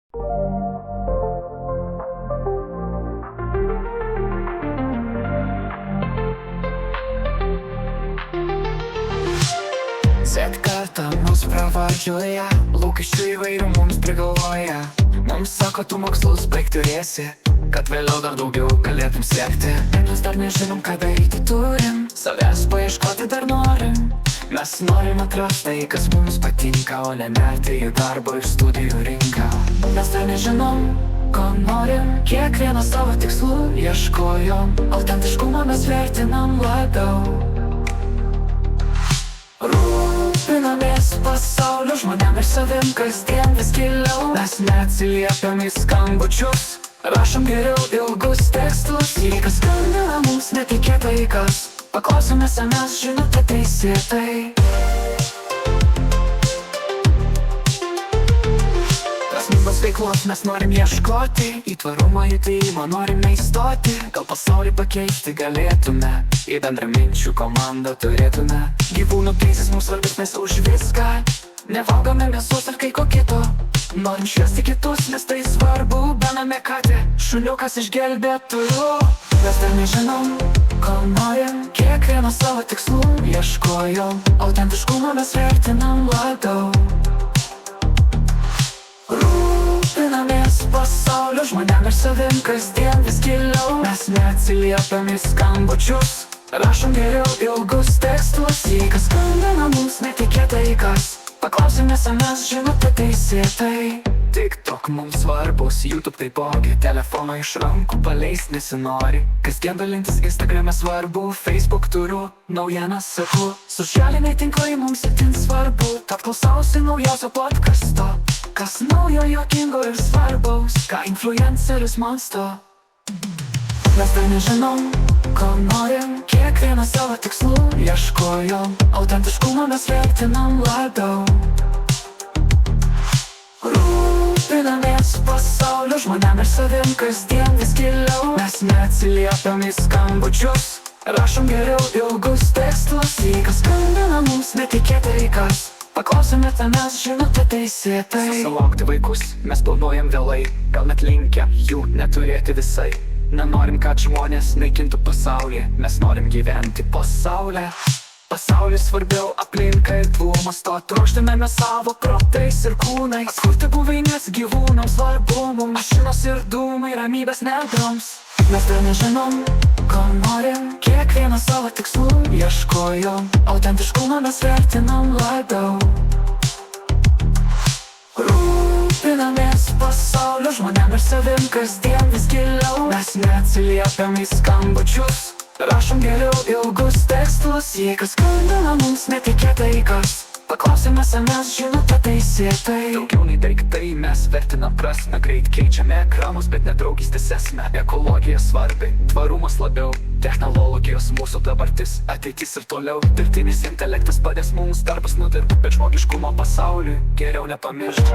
Z-karta mus pravardžiuoja, lūkesčių įvairių mums prigalvoja. Mums sako, tu mokslus baigt turėsi, kad vėliau dar daugiau galėtum siekti. Mes dar nežinom, ką daryti turim, savęs paieškoti dar norim. Mes norim atrasti tai, kas mums patinka, o ne nerti į darbo ir studijų rinką. Mes dar nežinom, ko norim, kiekvieną savo tikslų ieškojom. Autentiškumą mes vertinam labiau. Rūpinamės pasaulio žmonėm ir savim kasdien vis giliau. Mes neatsiliepiam į skambučius, rašom geriau ilgus tekstus. Jei kas skambina mums netikėtai, kas paklausome SMS žinutę teisėtai. Prasmingos veiklos mes norim ieškoti, į tvarumo judėjimą norime įstoti. Gal pasaulį pakeisti galėtume, į bendraminčių komandą turėtume. Gyvūnų teisės mums svarbus, mes už viską nevalgome mėsos ar kai ko kito. Norim šviesti kitus, nes tai svarbu. Bename katė, šuniukas iš gelbėtojų. Mes dar nežinom, ko norim, kiekvieną savo tikslų ieškojom. Autentiškumą mes vertinam labiau. Rūpinamės pasaulio žmonėm ir savim kasdien vis giliau. Mes neatsiliepiam į skambučius, rašom geriau ilgus tekstus. Jei kas skambina mums netikėtai, kas paklausime SMS žinutę teisėtai. TikTok mums svarbus, YouTube taipogi, telefono iš rankų paleist nesinori. Kasdien dalintis Instagrame svarbu, Facebook turiu, naujienas seku. Socialiniai tinklai mums itin svarbu, tad klausausi naujausio podcasto. Kas naujo, juokingo ir svarbaus, ką influenceris mąsto. Mes dar nežinom, ko norim, kiekvieną savo tikslų ieškojom. Autentiškumą mes vertinam labiau. Rūpinamės pasaulio žmonėm ir savim kasdien vis giliau. Mes neatsiliepiam į skambučius, rašom geriau ilgus tekstus. Jei kas skambina mums netikėtai, kas paklausome SMS žinutę teisėtai. Susilaukti vaikus mes planuojam vėlai, gal net linkę jų neturėti visai. Nenorim, kad žmonės naikintų pasaulį, mes norim gyventi pasaulę. Pasaulis svarbiau aplinka ir dūmas, to trokštame savo protais ir kūnais. Atkurti buveinės gyvūnams svarbu mums, mašinos ir dūmai ramybės nedoms. Mes dar nežinom, ko norim, kiekvieną savo tikslų ieškojom. Autentiškumą mes vertinam labiau. Rūpinamės pasaulio žmonėm ir savim kasdien vis giliau. Mes neatsiliepiam į skambučius, rašom geriau ilgus tekstus. Jei kas skambina mums netikėtai, kas paklausime SMS žinutę teisėtai. Daugiau nei daiktai mes vertinam prasmę, greit keičiame ekranus, bet ne draugystės esmę. Ekologija svarbi, tvarumas labiau, technologijos mūsų dabartis, ateitis ir toliau. Dirbtinis intelektas padės mums darbus nudirbt, bet žmogiškumo pasauliui geriau nepamiršt.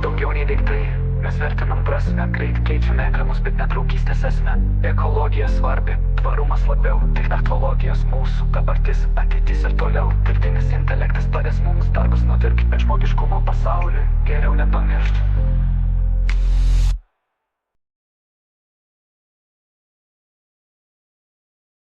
Daugiau nei daiktai mes vertinam prasmę, greit keičiame ekranus, bet ne draugystės esmę. Ekologija svarbi, tvarumas labiau, technologijos mūsų dabartis, ateitis ir toliau. Dirbtinis intelektas padės mums darbus nudirbt, bet žmogiškumo pasauliui geriau nepamiršt.